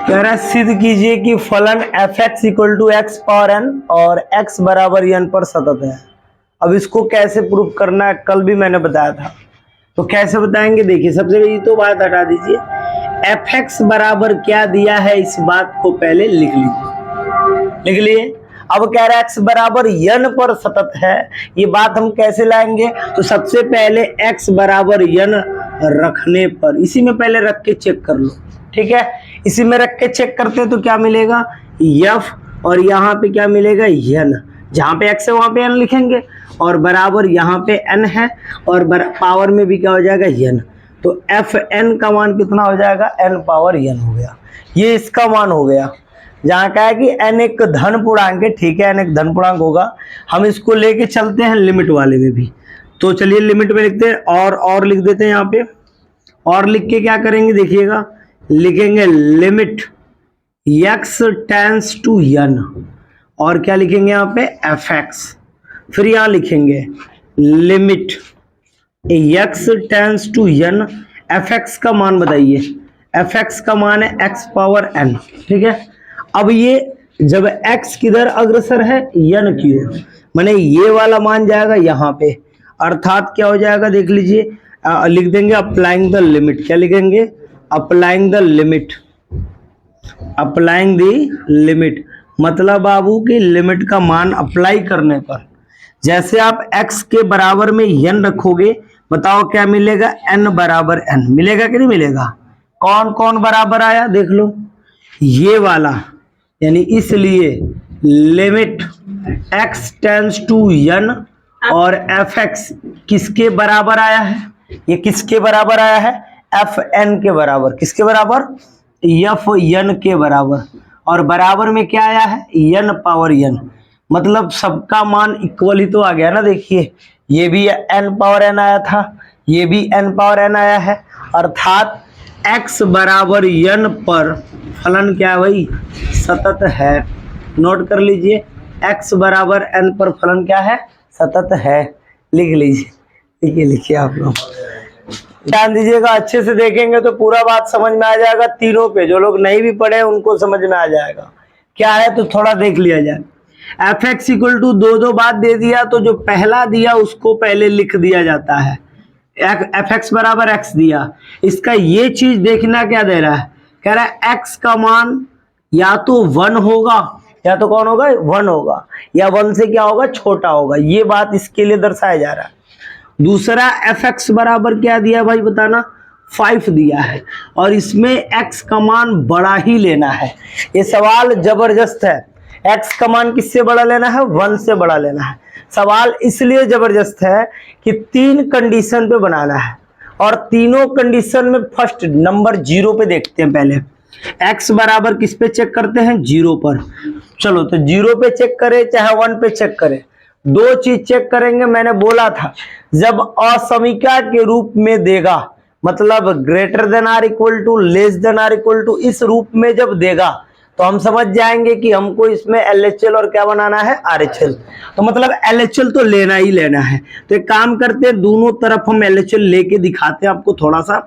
कह रहा है सिद्ध कीजिए कि फलन f x equal to x power n और एक्स बराबर एन पर सतत है। अब इसको कैसे प्रूफ करना है कल भी मैंने बताया था, तो कैसे बताएंगे देखिए। सबसे पहले तो बात हटा दीजिए, एफ एक्स बराबर क्या दिया है इस बात को पहले लिख लीजिए। लिख लिए। अब कह रहा है एक्स बराबर यन पर सतत है, ये बात हम कैसे लाएंगे? तो सबसे पहले एक्स बराबर यन रखने पर, इसी में पहले रख के चेक कर लो, ठीक है। इसी में रख के चेक करते हैं तो क्या मिलेगा यफ, और यहाँ पे क्या मिलेगा यन। जहाँ पे एक्स है वहां पे एन लिखेंगे, और बराबर यहाँ पे एन है, और पावर में भी क्या हो जाएगा यन। तो एफ एन का मान कितना हो जाएगा? एन पावर यन हो गया। ये इसका मान हो गया। जहाँ का है कि एन एक धन पूर्णांक है, ठीक है, एन एक धन पूर्णांक होगा। हम इसको लेके चलते हैं लिमिट वाले में भी, तो चलिए लिमिट में लिखते हैं, और लिख देते हैं यहाँ पे। और लिख के क्या करेंगे देखिएगा, लिखेंगे लिमिट एक्स टेंस टू यन, और क्या लिखेंगे यहाँ पे एफ एक्स। फिर यहाँ लिखेंगे limit x tends to n, f x का मान बताइए। एफ एक्स का मान है एक्स पावर एन, ठीक है। अब ये जब x किधर अग्रसर है यन की ओर, माने ये वाला मान जाएगा यहाँ पे, अर्थात क्या हो जाएगा देख लीजिए, लिख देंगे अप्लाइंग द लिमिट। क्या लिखेंगे? Applying the limit. Applying the limit मतलब बाबू की लिमिट का मान अप्लाई करने पर, जैसे आप x के बराबर में n रखोगे, बताओ क्या मिलेगा? n बराबर n मिलेगा कि नहीं मिलेगा? कौन कौन बराबर आया देख लो, ये वाला, यानी इसलिए limit x tends to n और एफ एक्स किसके बराबर आया है? ये किसके बराबर आया है? एफ एन के बराबर। किसके बराबर? एफ एन के बराबर। और बराबर में क्या आया है? N power n. मतलब सबका मान इक्वल ही तो आ गया ना। देखिए ये भी एन पावर एन आया था, ये भी एन पावर एन आया है, अर्थात x बराबर n पर फलन क्या है भाई? सतत है। नोट कर लीजिए, x बराबर n पर फलन क्या है? सतत है। लिख लीजिए, लिखिए आप लोग, ध्यान दीजिएगा। अच्छे से देखेंगे तो पूरा बात समझ में आ जाएगा तीनों पे। जो लोग नहीं भी पढ़े उनको समझ में आ जाएगा क्या है, तो थोड़ा देख लिया जाए। एफ एक्स इक्वल टू दो बात दे दिया, तो जो पहला दिया उसको पहले लिख दिया जाता है। एफ एक्स बराबर एक्स दिया, इसका ये चीज देखना क्या दे रहा है, कह रहा है एक्स का मान या तो 1 होगा, या तो कौन होगा? 1 होगा, या 1 से क्या होगा? छोटा होगा। ये बात इसके लिए दर्शाया जा रहा है। दूसरा एफ एक्स बराबर क्या दिया भाई बताना? 5 दिया है, और इसमें एक्स का मान बड़ा ही लेना है। ये सवाल जबरदस्त है। एक्स का मान किससे बड़ा लेना है? 1 से बड़ा लेना है। सवाल इसलिए जबरदस्त है कि 3 कंडीशन पे बनाना है, और तीनों कंडीशन में फर्स्ट नंबर 0 पे देखते हैं। पहले x बराबर किस पे चेक करते हैं? 0 पर। चलो तो 0 पे चेक करें चाहे 1 पे चेक करें, दो चीज चेक करेंगे। मैंने बोला था जब असमीका के रूप में देगा, मतलब greater than or equal to, less than or equal to, इस रूप में जब देगा तो हम समझ जाएंगे कि हमको इसमें LHL और क्या बनाना है? RHL। तो मतलब LHL तो लेना ही लेना है। तो एक काम करते हैं, दोनों तरफ हम LHL लेके दिखाते हैं आपको थोड़ा सा,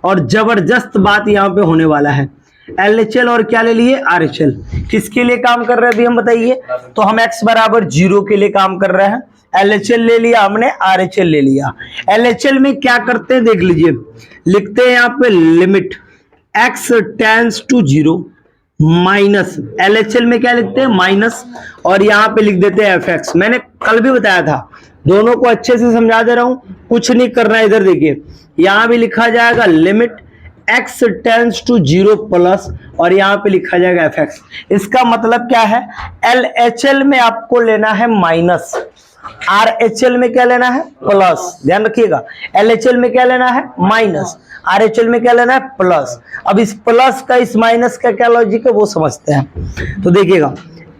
और जबरदस्त बात यहाँ पे होने वाला है। LHL और क्या ले लिए? RHL। किसके लिए काम कर रहे हैं अभी हम बताइए? तो हम x बराबर 0 के लिए काम कर रहे हैं। LHL ले लिया हमने, RHL ले लिया। LHL में क्या करते हैं देख लीजिए, लिखते हैं यहाँ पे limit x tends to 0 minus, LHL में क्या लिखते हैं? माइनस, और यहाँ पे लिख देते हैं एफ एक्स। मैंने कल भी बताया था, दोनों को अच्छे से समझा दे रहा हूं, कुछ नहीं करना है। इधर देखिए, यहाँ भी लिखा जाएगा limit x tends to 0 plus, और यहाँ पे लिखा जाएगा एफ एक्स। इसका मतलब क्या है? LHL में आपको लेना है माइनस, RHL में क्या लेना है? प्लस। ध्यान रखिएगा, LHL में क्या लेना है? माइनस, RHL में क्या लेना है? प्लस। अब इस प्लस का इस माइनस का क्या लॉजिक है वो समझते हैं। तो देखिएगा,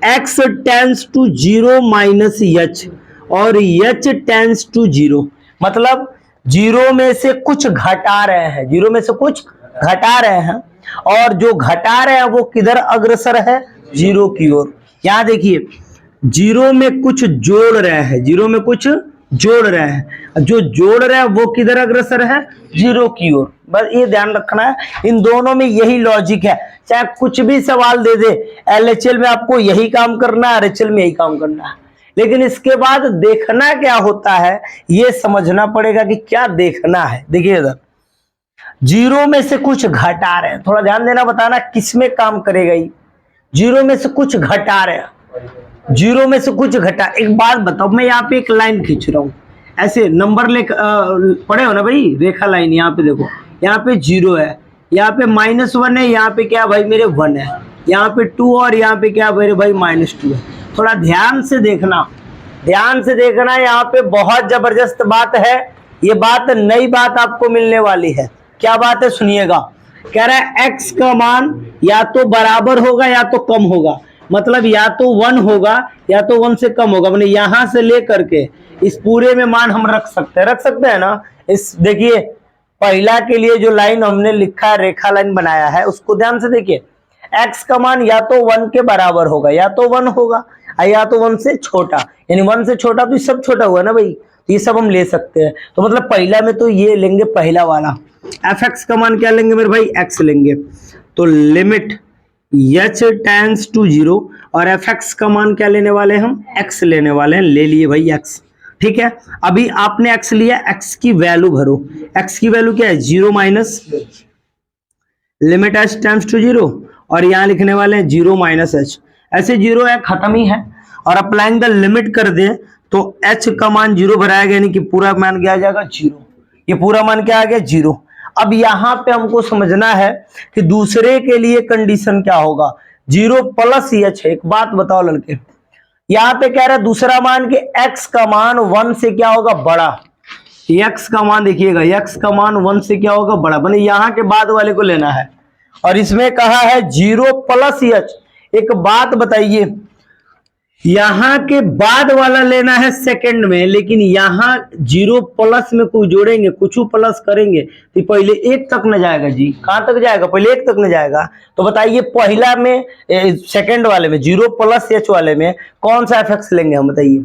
x tends to 0 minus h, और h टेंस टू 0, मतलब 0 में से कुछ घटा रहे हैं, 0 में से कुछ घटा रहे हैं, और जो घटा रहे हैं वो किधर अग्रसर है? 0 की ओर। यहां देखिए 0 में कुछ जोड़ रहे हैं, 0 में कुछ जोड़ रहे हैं, जो जोड़ रहे हैं वो किधर अग्रसर है, जीरो की ओर। बस ये ध्यान रखना है, इन दोनों में यही लॉजिक है। चाहे कुछ भी सवाल दे दे, एलएचएल में आपको यही काम करना है, आरएचएल में यही काम करना है, लेकिन इसके बाद देखना क्या होता है ये समझना पड़ेगा कि क्या देखना है। देखिए इधर जीरो में से कुछ घटा रहे हैं, थोड़ा ध्यान देना, बताना किसमें काम करेगा ये। जीरो में से कुछ घटा रहे हैं, जीरो में से कुछ घटा। एक बात बताओ, मैं यहाँ पे एक लाइन खींच रहा हूँ, ऐसे नंबर ले पढ़े हो ना भाई, रेखा लाइन। यहाँ पे देखो, यहाँ पे जीरो है, यहाँ पे -1 है, यहाँ पे क्या भाई मेरे 1 है, यहाँ पे 2 और यहाँ पे क्या मेरे भाई -2 है। थोड़ा ध्यान से देखना, ध्यान से देखना, यहाँ पे बहुत जबरदस्त बात है। ये बात नई बात आपको मिलने वाली है। क्या बात है सुनिएगा। कह रहा है एक्स का मान या तो बराबर होगा या तो कम होगा, मतलब या तो 1 होगा या तो 1 से कम होगा। मतलब यहां से लेकर के इस पूरे में मान हम रख सकते हैं ना। इस देखिए पहला के लिए जो लाइन हमने लिखा है, रेखा लाइन बनाया है, उसको ध्यान से देखिए। एक्स का मान या तो 1 के बराबर होगा या तो 1 होगा, या तो 1 से छोटा, यानी 1 से छोटा तो ये सब छोटा हुआ ना भाई, तो ये सब हम ले सकते हैं। तो मतलब पहला में तो ये लेंगे, पहला वाला एफ एक्स का मान क्या लेंगे मेरे भाई, एक्स लेंगे। तो लिमिट h टेंड्स टू 0 और एफ एक्स का मान क्या लेने वाले हैं हम, x लेने वाले हैं। ले लिए भाई x, ठीक है। अभी आपने x लिया, x की वैल्यू भरो। x की वैल्यू क्या है, 0 minus limit h tends to 0 और यहाँ लिखने वाले हैं 0 माइनस h। ऐसे 0 है, खत्म ही है। और अप्लाइंग द लिमिट कर दे तो h का मान 0 भराया गया, यानी कि पूरा मान क्या आ जाएगा, 0। ये पूरा मान क्या आ गया, 0। अब यहां पे हमको समझना है कि दूसरे के लिए कंडीशन क्या होगा, 0 प्लस h। एक बात बताओ लड़के, यहां पे कह रहा है दूसरा मान कि x का मान 1 से क्या होगा, बड़ा। x का मान देखिएगा, x का मान 1 से क्या होगा, बड़ा। बने यहां के बाद वाले को लेना है, और इसमें कहा है 0 प्लस h। एक बात बताइए, यहां के बाद वाला लेना है सेकंड में, लेकिन यहां 0 प्लस में कुछ जोड़ेंगे, कुछ प्लस करेंगे तो पहले 1 तक न जाएगा जी। कहां तक जाएगा, पहले 1 तक न जाएगा। तो बताइए पहला में, सेकंड वाले में 0 प्लस h वाले में कौन सा एफ लेंगे हम, बताइए।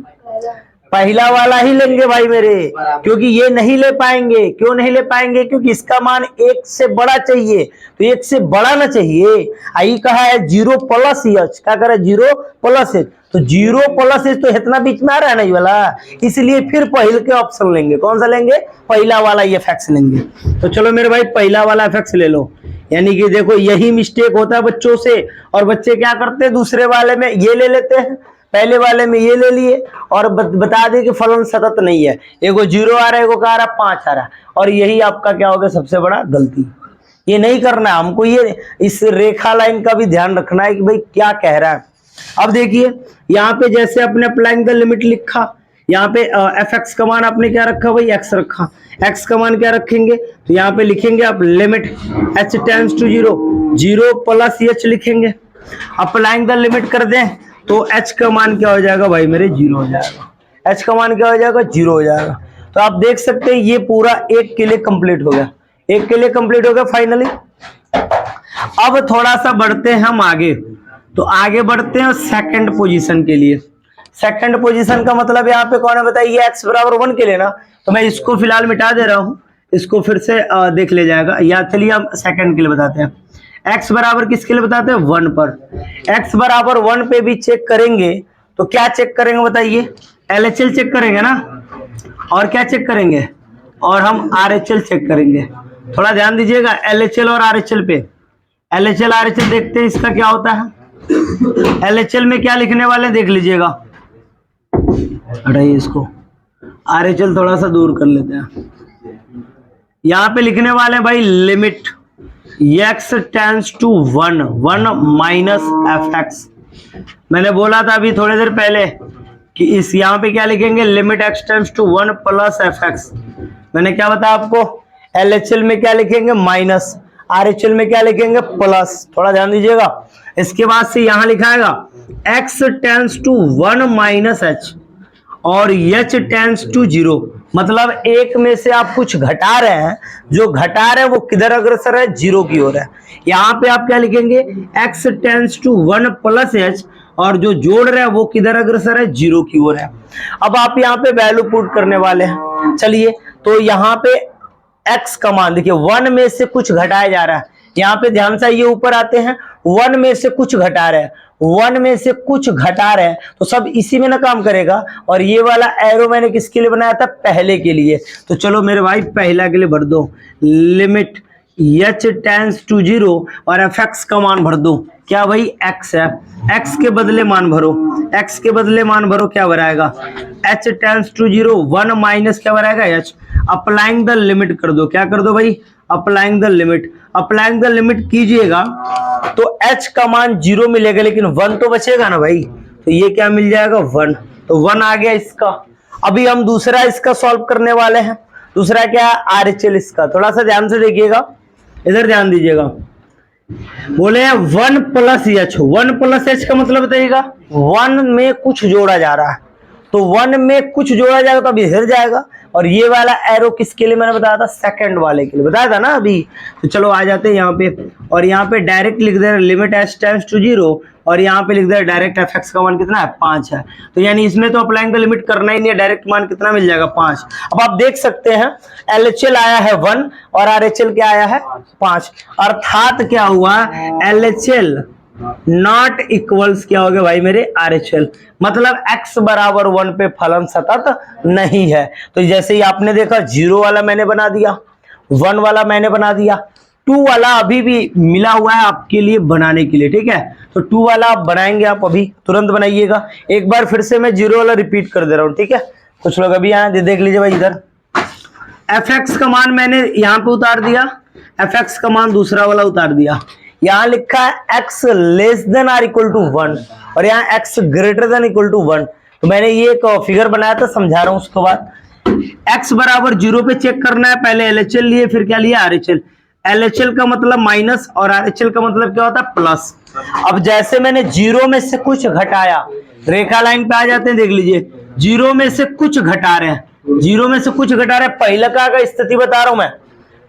पहला वाला ही लेंगे भाई मेरे, क्योंकि ये नहीं ले पाएंगे। क्यों नहीं ले पाएंगे, क्योंकि इसका मान 1 से बड़ा चाहिए, तो 1 से बड़ा ना चाहिए। आई कहा है 0 प्लस h, क्या कर रहा है, 0 प्लस h। तो 0 प्लस h तो इतना बीच में आ रहा है ना ये वाला, इसलिए फिर पहले के ऑप्शन लेंगे। कौन सा लेंगे, पहला वाला ये एफ लेंगे। तो चलो मेरे भाई पहला वाला एफ ले लो। यानी कि देखो यही मिस्टेक होता है बच्चों से, और बच्चे क्या करते हैं, दूसरे वाले में ये ले लेते हैं, पहले वाले में ये ले लिए, और बता दे कि फलन सतत नहीं है। एगो 0 आ रहा है, एगो का आ रहा है 5 आ रहा है, और यही आपका क्या होगा सबसे बड़ा गलती। ये नहीं करना है हमको, ये इस रेखा लाइन का भी ध्यान रखना है कि भाई क्या कह रहा है। अब देखिए यहाँ पे जैसे अपने अप्लाइंग द लिमिट लिखा, यहाँ पे एफ एक्स का मान आपने क्या रखा भाई, एक्स रखा। एक्स का मान क्या रखेंगे, तो यहाँ पे लिखेंगे आप limit h tends to 0, 0 plus h लिखेंगे। अप्लाइंग द लिमिट कर दें तो h का मान क्या हो जाएगा भाई मेरे, 0 हो जाएगा। h का मान क्या हो जाएगा, 0 हो जाएगा। तो आप देख सकते हैं ये पूरा एक के लिए कंप्लीट हो गया, एक के लिए कंप्लीट हो गया फाइनली। अब थोड़ा सा बढ़ते हैं हम आगे, तो आगे बढ़ते हैं सेकंड पोजीशन के लिए। सेकंड पोजीशन का मतलब यहाँ पे कौन है बताइए, x बराबर 1 के लिए ना। तो मैं इसको फिलहाल मिटा दे रहा हूँ, इसको फिर से देख ले जाएगा। या चलिए हम सेकंड के लिए बताते हैं। x बराबर किसके लिए बताते हैं, 1 पर। x बराबर 1 पे भी चेक करेंगे, तो क्या चेक करेंगे बताइए, LHL चेक करेंगे ना, और क्या चेक करेंगे, और हम RHL चेक करेंगे। थोड़ा ध्यान दीजिएगा LHL और RHL पे। LHL RHL देखते हैं इसका क्या होता है। LHL में क्या लिखने वाले देख लीजिएगा, हटाइए इसको, RHL थोड़ा सा दूर कर लेते हैं। यहाँ पे लिखने वाले हैं भाई limit x tends to 1, 1 minus f x. मैंने बोला था अभी थोड़ी देर पहले कि इस यहाँ पे क्या लिखेंगे, limit x tends to 1 plus F x. मैंने क्या बताया आपको, LHL में क्या लिखेंगे माइनस, RHL में क्या लिखेंगे प्लस। थोड़ा ध्यान दीजिएगा। इसके बाद से यहां लिखाएगा x tends to 1 minus h और h टेंड्स टू 0। मतलब एक में से आप कुछ घटा रहे हैं, जो घटा रहे हैं वो किधर अग्रसर है, 0 की ओर है। यहाँ पे आप क्या लिखेंगे, x tends to 1 plus h और जो जोड़ रहा है वो किधर अग्रसर है, 0 की ओर है। अब आप यहाँ पे वैल्यू पुट करने वाले हैं। चलिए, तो यहाँ पे x का मान देखिए 1 में से कुछ घटाया जा रहा है। यहाँ पे ध्यान से ये ऊपर आते हैं, 1 में से कुछ घटा रहे हैं, 1 में से कुछ घटा रहे हैं, तो सब इसी में ना काम करेगा। और ये वाला एरो मैंने किसके लिए बनाया था, पहले के लिए। तो चलो मेरे भाई पहला के लिए भर दो, लिमिट h टेंड्स टू 0 और fx का मान भर दो। क्या भाई, x है, x के बदले मान भरो, x के बदले मान भरो, क्या भराएगा, h टेंड्स टू 0, 1 माइनस क्या भराएगा, h। अप्लाइंग द लिमिट कर दो, क्या कर दो भाई, applying the limit. Applying the limit कीजिएगा तो h का मान 0 मिलेगा, लेकिन 1 तो बचेगा ना भाई, तो ये क्या मिल जाएगा, 1। तो 1 आ गया इसका। अभी हम दूसरा इसका सॉल्व करने वाले हैं। दूसरा क्या है, RHL इसका। थोड़ा सा ध्यान से देखिएगा, इधर ध्यान दीजिएगा। बोले 1 प्लस h, 1 प्लस h का मतलब बताइएगा 1 में कुछ जोड़ा जा रहा है, तो 1 में कुछ जोड़ा जाएगा तो अभी इधर जाएगा। और ये वाला एरो किसके लिए मैंने बताया था, सेकंड वाले के लिए बताया था ना अभी। तो चलो आ जाते हैं यहाँ पे, और यहाँ पे डायरेक्ट लिख दे रहे लिमिट h टेंड्स टू 0, और यहाँ पे लिख दे रहे डायरेक्ट fx का मान कितना है, 5 है। तो यानी इसमें तो अप्लाइंग द लिमिट करना ही नहीं है, डायरेक्ट मान कितना मिल जाएगा, 5। अब आप देख सकते हैं LHL आया है 1 और RHL क्या आया है, 5। अर्थात क्या हुआ, LHL नॉट इक्वल्स क्या हो गया भाई मेरे, RHL। मतलब x बराबर 1 पे फलन सतत नहीं है। तो जैसे ही आपने देखा 0 वाला मैंने बना दिया, 1 वाला मैंने बना दिया, 2 वाला अभी भी मिला हुआ है आपके लिए बनाने के लिए, ठीक है। तो 2 वाला आप बनाएंगे, आप अभी तुरंत बनाइएगा। एक बार फिर से मैं 0 वाला रिपीट कर दे रहा हूँ, ठीक है। कुछ लोग अभी आए, देख लीजिए भाई इधर fx का मान मैंने यहाँ पे उतार दिया, fx का मान दूसरा वाला उतार दिया। यहाँ लिखा है x less than or equal to 1 और यहाँ x greater than equal to 1। तो मैंने ये एक फिगर बनाया था, समझा रहा हूं। उसके बाद x बराबर 0 पे चेक करना है। पहले LHL लिए, फिर क्या लिया, RHL। LHL का मतलब माइनस और RHL का मतलब क्या होता है, प्लस। अब जैसे मैंने 0 में से कुछ घटाया, रेखा लाइन पे आ जाते हैं, देख लीजिए 0 में से कुछ घटा रहे हैं, 0 में से कुछ घटा रहे हैं। पहिलका का स्थिति बता रहा हूं मैं।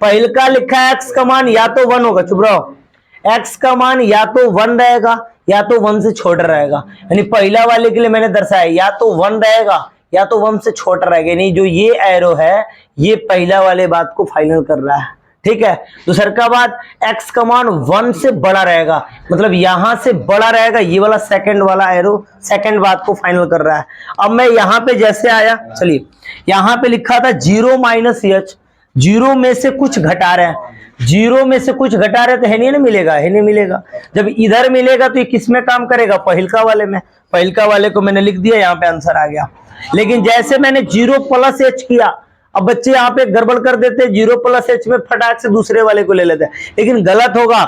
पहिलका लिखा है x का मान या तो 1 होगा, चुप रहो, x का मान या तो 1 रहेगा या तो 1 से छोटा रहेगा। यानी पहला वाले के लिए मैंने दर्शाया या तो 1 रहेगा या तो 1 से छोटा रहेगा। यानी जो ये एरो है ये पहला वाले बात को फाइनल कर रहा है, ठीक है। दूसरा का बात, x का मान 1 से बड़ा रहेगा, मतलब यहां से बड़ा रहेगा। ये वाला सेकंड वाला एरो सेकंड बात को फाइनल कर रहा है। अब मैं यहां पे जैसे आया, चलिए यहां पे लिखा था 0 माइनस h, 0 में से कुछ घटा रहे हैं, 0 में से कुछ घटा रहे तो है नहीं मिलेगा, है नहीं मिलेगा। जब इधर मिलेगा तो ये किस में काम करेगा, पहिलका वाले में। पहिलका वाले को मैंने लिख दिया, यहाँ पे आंसर आ गया। लेकिन जैसे मैंने 0 प्लस h किया, अब बच्चे यहाँ पे गड़बड़ कर देते, 0 प्लस h में फटाक से दूसरे वाले को ले लेते हैं, लेकिन गलत होगा।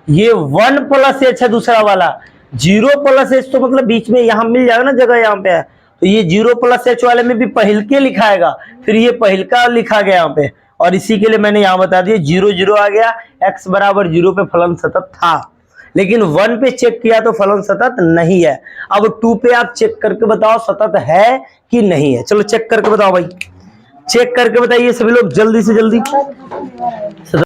ये 1 प्लस h है दूसरा वाला, 0 प्लस h तो मतलब बीच में यहाँ मिल जाएगा ना जगह, यहाँ पे है। तो ये 0 प्लस h वाले में भी पहिलके लिखाएगा, फिर ये पहिलका लिखा गया यहाँ पे। और इसी के लिए मैंने यहाँ बता दिया 0 0 आ गया, x बराबर 0 पे फलन सतत था। लेकिन 1 पे चेक किया तो फलन सतत नहीं है। अब 2 पे आप चेक करके बताओ सतत है कि नहीं है। चलो चेक करके बताओ भाई, चेक करके बताइए सभी लोग जल्दी से जल्दी।